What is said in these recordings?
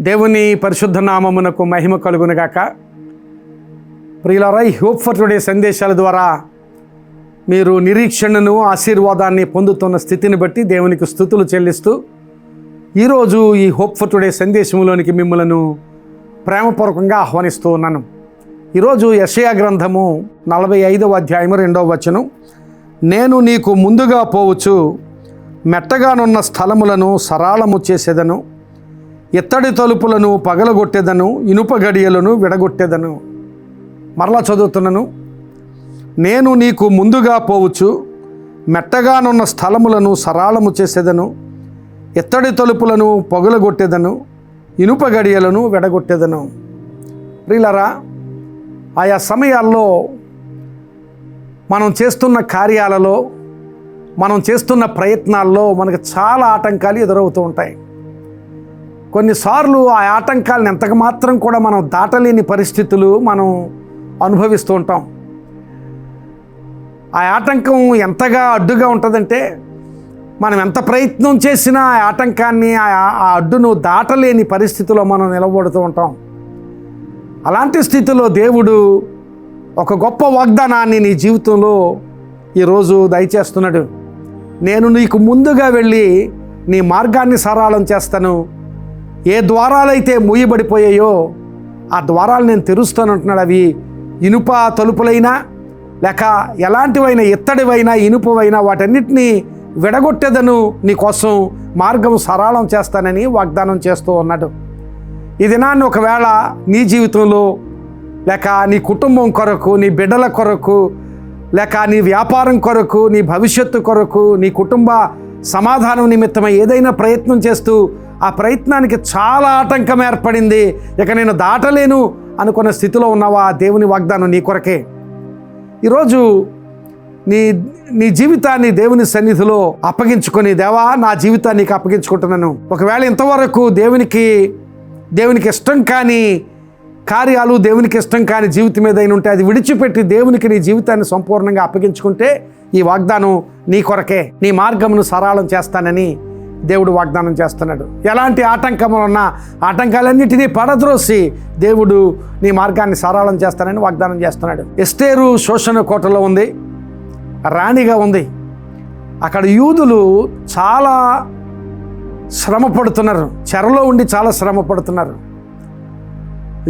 దేవుని పరిశుద్ధ నామమునకు మహిమ కలుగునుగాక. ప్రియులారా, ఈ హోప్ ఫర్ టుడే సందేశాల ద్వారా మీరు నిరీక్షణను, ఆశీర్వాదాన్ని పొందుతున్న స్థితిని బట్టి దేవునికి స్తుతులు చెల్లిస్తూ ఈరోజు ఈ హోప్ ఫర్ టుడే సందేశంలోనికి మిమ్మలను ప్రేమపూర్వకంగా ఆహ్వానిస్తూ ఉన్నాను. ఈరోజు యెషయా గ్రంథము 45వ అధ్యాయము 2వ వచనం, నేను నీకు ముందుగా పోవచ్చు, మెట్టగానున్న స్థలములను సరాళము చేసేదను, ఎత్తడి తలుపులను పగలగొట్టేదను, ఇనుప గడియలను విడగొట్టేదను. మరలా చదువుతున్నాను. నేను నీకు ముందుగా పోవచ్చు, మెట్టగానున్న స్థలములను సరాళము చేసేదను, ఎత్తడి తలుపులను పగలగొట్టేదను, ఇనుప గడియలను విడగొట్టేదను. ప్రియులారా, ఆయా సమయాల్లో మనం చేస్తున్న కార్యాలలో, మనం చేస్తున్న ప్రయత్నాల్లో మనకు చాలా ఆటంకాలు ఎదురవుతూ ఉంటాయి. కొన్నిసార్లు ఆ ఆటంకాలను ఎంతకు మాత్రం కూడా మనం దాటలేని పరిస్థితులు మనం అనుభవిస్తూ ఉంటాం. ఆ ఆటంకం ఎంతగా అడ్డుగా ఉంటుందంటే, మనం ఎంత ప్రయత్నం చేసినా ఆ ఆటంకాన్ని, ఆ అడ్డును దాటలేని పరిస్థితిలో మనం నిలబడుతూ ఉంటాం. అలాంటి స్థితిలో దేవుడు ఒక గొప్ప వాగ్దానాన్ని నీ జీవితంలో ఈరోజు దయచేస్తున్నాడు. నేను నీకు ముందుగా వెళ్ళి నీ మార్గాన్ని సరళం చేస్తాను, ఏ ద్వారాలైతే మూయబడిపోయాయో ఆ ద్వారాలు నేను తెరుస్తానంటున్నాడు. అవి ఇనుప తలుపులైనా లేక ఎలాంటివైనా, ఎత్తడివైనా, ఇనుపవైనా వాటన్నిటినీ విడగొట్టేదను, నీకోసం మార్గం సరళం చేస్తానని వాగ్దానం చేస్తూ ఉన్నాడు. ఈ దినాన్ని ఒకవేళ నీ జీవితంలో లేక నీ కుటుంబం కొరకు, నీ బిడ్డల కొరకు, లేక నీ వ్యాపారం కొరకు, నీ భవిష్యత్తు కొరకు, నీ కుటుంబ సమాధానం నిమిత్తమై ఏదైనా ప్రయత్నం చేస్తూ ఆ ప్రయత్నానికి చాలా ఆటంకం ఏర్పడింది, ఇక నేను దాటలేను అనుకున్న స్థితిలో ఉన్నావా? దేవుని వాగ్దానం నీ కొరకే. ఈరోజు నీ జీవితాన్ని దేవుని సన్నిధిలో అప్పగించుకొని, దేవా నా జీవితాన్ని నీకు అప్పగించుకుంటున్నాను. ఒకవేళ ఇంతవరకు దేవునికి ఇష్టం కాని కార్యాలు, దేవునికి ఇష్టం కాని జీవితం ఏదైనా ఉంటే అది విడిచిపెట్టి దేవునికి నీ జీవితాన్ని సంపూర్ణంగా అప్పగించుకుంటే ఈ వాగ్దానం నీ కొరకే. నీ మార్గమును సరళం చేస్తానని దేవుడు వాగ్దానం చేస్తున్నాడు. ఎలాంటి ఆటంకములు ఉన్నా ఆటంకాలన్నిటినీ పడద్రోసి దేవుడు నీ మార్గాన్ని సరళం చేస్తానని వాగ్దానం చేస్తున్నాడు. ఎస్తేరు శోషణ కోటలో ఉంది, రాణిగా ఉంది. అక్కడ యూదులు చాలా శ్రమ పడుతున్నారు, చెరలో ఉండి చాలా శ్రమ పడుతున్నారు.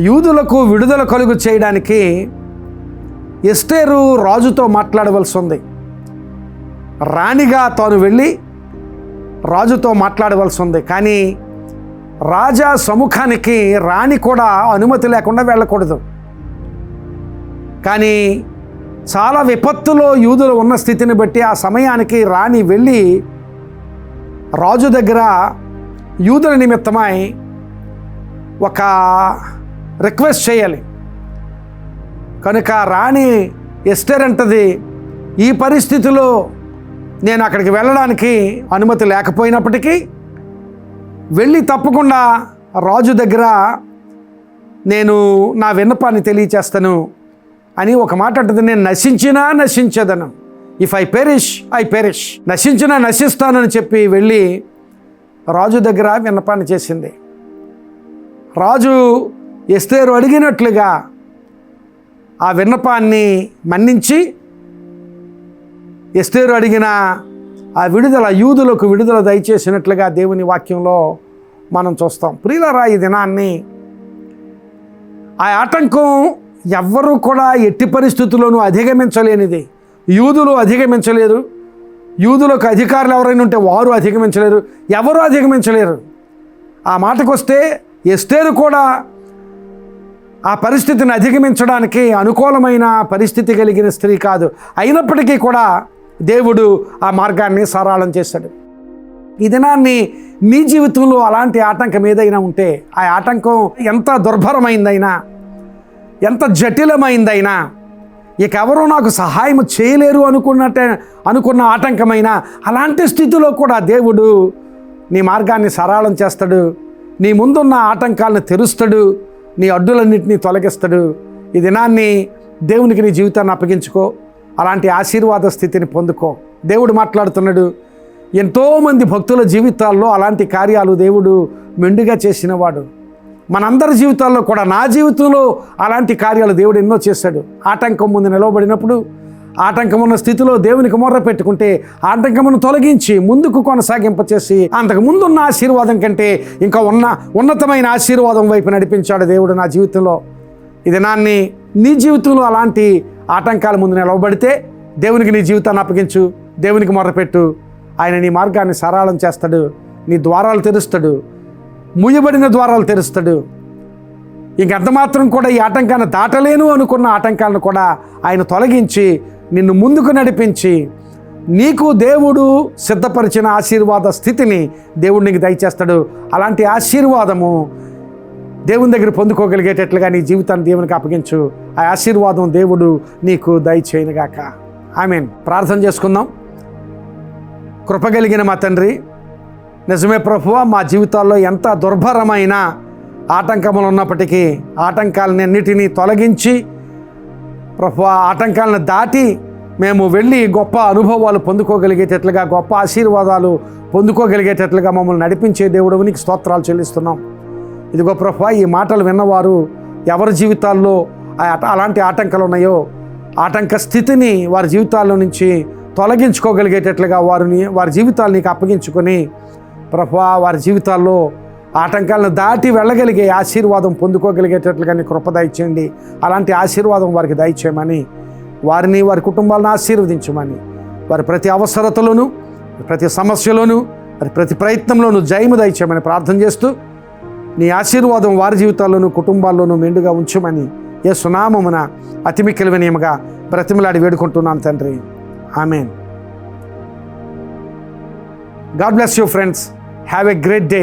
యూదులకు విడుదల కలుగు చేయడానికి ఎస్తేరు రాజుతో మాట్లాడవలసి ఉంది. రాణిగా తాను వెళ్ళి రాజుతో మాట్లాడవలసి ఉంది. కానీ రాజా సముఖానికి రాణి కూడా అనుమతి లేకుండా వెళ్ళకూడదు. కానీ చాలా విపత్తులో యూదులు ఉన్న స్థితిని బట్టి ఆ సమయానికి రాణి వెళ్ళి రాజు దగ్గర యూదుల నిమిత్తమై ఒక రిక్వెస్ట్ చేయాలి. కనుక రాణి ఎస్తేర్ అంటది, ఈ పరిస్థితిలో నేను అక్కడికి వెళ్ళడానికి అనుమతి లేకపోయినప్పటికీ వెళ్ళి తప్పకుండా రాజు దగ్గర నేను నా విన్నపాన్ని తెలియచేస్తాను అని ఒక మాట అంటుంది. నేను నశించినా నశించదను, if I perish I perish, నశించినా నశిస్తానని చెప్పి వెళ్ళి రాజు దగ్గర విన్నపాన్ని చేసింది. రాజు ఎస్తేరు అడిగినట్లుగా ఆ విన్నపాన్ని మన్నించి ఎస్తేరు అడిగిన ఆ విడుదల, యూదులకు విడుదల దయచేసినట్లుగా దేవుని వాక్యంలో మనం చూస్తాం. ప్రియులారా, ఈ దినాన్ని ఆ ఆటంకం ఎవ్వరూ కూడా ఎట్టి పరిస్థితుల్లోనూ అధిగమించలేనిది. యూదులు అధిగమించలేరు, యూదులకు అధికారులు ఎవరైనా ఉంటే వారు అధిగమించలేరు, ఎవరు అధిగమించలేరు. ఆ మాటకు వస్తే ఎస్తేరు కూడా ఆ పరిస్థితిని అధిగమించడానికి అనుకూలమైన పరిస్థితి కలిగిన స్త్రీ కాదు. అయినప్పటికీ కూడా దేవుడు ఆ మార్గాన్ని సరళం చేశాడు. ఈ దినాన్ని నీ జీవితంలో అలాంటి ఆటంకం ఏదైనా ఉంటే, ఆ ఆటంకం ఎంత దుర్భరమైందైనా, ఎంత జటిలమైందైనా, ఇక ఎవరూ నాకు సహాయం చేయలేరు అనుకున్న ఆటంకమైనా, అలాంటి స్థితిలో కూడా దేవుడు నీ మార్గాన్ని సరళం చేస్తాడు. నీ ముందున్న ఆటంకాలను తెరుస్తాడు, నీ అడ్డులన్నింటినీ తొలగిస్తాడు. ఈ దినాన్ని దేవునికి నీ జీవితాన్ని అప్పగించుకో, అలాంటి ఆశీర్వాద స్థితిని పొందుకో. దేవుడు మాట్లాడుతున్నాడు. ఎంతోమంది భక్తుల జీవితాల్లో అలాంటి కార్యాలు దేవుడు మెండుగా చేసినవాడు. మనందరి జీవితాల్లో కూడా, నా జీవితంలో అలాంటి కార్యాలు దేవుడు ఎన్నో చేశాడు. ఆటంకం ముందు నిలవబడినప్పుడు, ఆటంకం ఉన్న స్థితిలో దేవునికి మొర్ర పెట్టుకుంటే ఆటంకమును తొలగించి ముందుకు కొనసాగింపచేసి అంతకు ముందున్న ఆశీర్వాదం కంటే ఇంకా ఉన్నతమైన ఆశీర్వాదం వైపు నడిపించాడు దేవుడు నా జీవితంలో. ఈ దినాన్ని నీ జీవితంలో అలాంటి ఆటంకాల ముందు నిలవబడితే దేవునికి నీ జీవితాన్ని అప్పగించు, దేవునికి మొర్రపెట్టు. ఆయన నీ మార్గాన్ని సరళం చేస్తాడు, నీ ద్వారాలు తెరుస్తాడు, మూయబడిన ద్వారాలు తెరుస్తాడు. ఇంకెంత మాత్రం కూడా ఈ ఆటంకాన్ని దాటలేను అనుకున్న ఆటంకాలను కూడా ఆయన తొలగించి నిన్ను ముందుకు నడిపించి నీకు దేవుడు సిద్ధపరిచిన ఆశీర్వాద స్థితిని దేవుడు నీకు దయచేస్తాడు. అలాంటి ఆశీర్వాదము దేవుని దగ్గర పొందుకోగలిగేటట్లుగా నీ జీవితాన్ని దేవునికి అప్పగించు. ఆ ఆశీర్వాదం దేవుడు నీకు దయచేయనుగాక. ఆమేన్. ప్రార్థన చేసుకుందాం. కృపగలిగిన మా తండ్రి, నిజమే ప్రభువా, మా జీవితాల్లో ఎంత దుర్భరమైన ఆటంకములు ఉన్నప్పటికీ ఆటంకాలన్నిటినీ తొలగించి ప్రభువా, ఆటంకాలను దాటి మేము వెళ్ళి గొప్ప అనుభవాలు పొందుకోగలిగేటట్లుగా, గొప్ప ఆశీర్వాదాలు పొందుకోగలిగేటట్లుగా మమ్మల్ని నడిపించే దేవుడు నీకు స్తోత్రాలు చెల్లిస్తున్నాం. ఇదిగో ప్రభువా, ఈ మాటలు విన్నవారు ఎవరి జీవితాల్లో అలాంటి ఆటంకాలు ఉన్నాయో ఆటంక స్థితిని వారి జీవితాల్లో నుంచి తొలగించుకోగలిగేటట్లుగా వారి జీవితాలు నీకు అప్పగించుకొని ప్రభువా, వారి జీవితాల్లో ఆటంకాలను దాటి వెళ్ళగలిగే ఆశీర్వాదం పొందుకోగలిగేటట్లుగా నీ కృప దయచేయండి. అలాంటి ఆశీర్వాదం వారికి దయచేయమని, వారిని వారి కుటుంబాలను ఆశీర్వదించమని, వారి ప్రతి అవసరతలోనూ, ప్రతి సమస్యలోనూ, వారి ప్రతి ప్రయత్నంలోనూ జయము దయచేయమని ప్రార్థన చేస్తూ నీ ఆశీర్వాదం వారి జీవితాల్లోనూ కుటుంబాల్లోనూ మెండుగా ఉంచమని యేసు నామమున అతి మిక్కిలి వినయముగా బ్రతిమలాడి వేడుకుంటున్నాను తండ్రి. ఆమేన్. God bless you friends. Have a great day.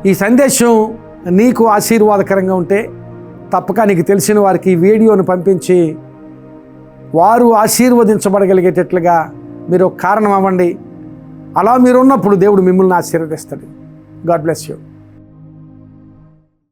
ఈ సందేశం నీకు ఆశీర్వాదకరంగా ఉంటే తప్పక నీకు తెలిసిన వారికి ఈ వీడియోను పంపించి వారు ఆశీర్వదించబడగలిగేటట్లుగా మీరు కారణం అవ్వండి. అలా మీరున్నప్పుడు దేవుడు మిమ్మల్ని ఆశీర్వదిస్తాడు. God bless you.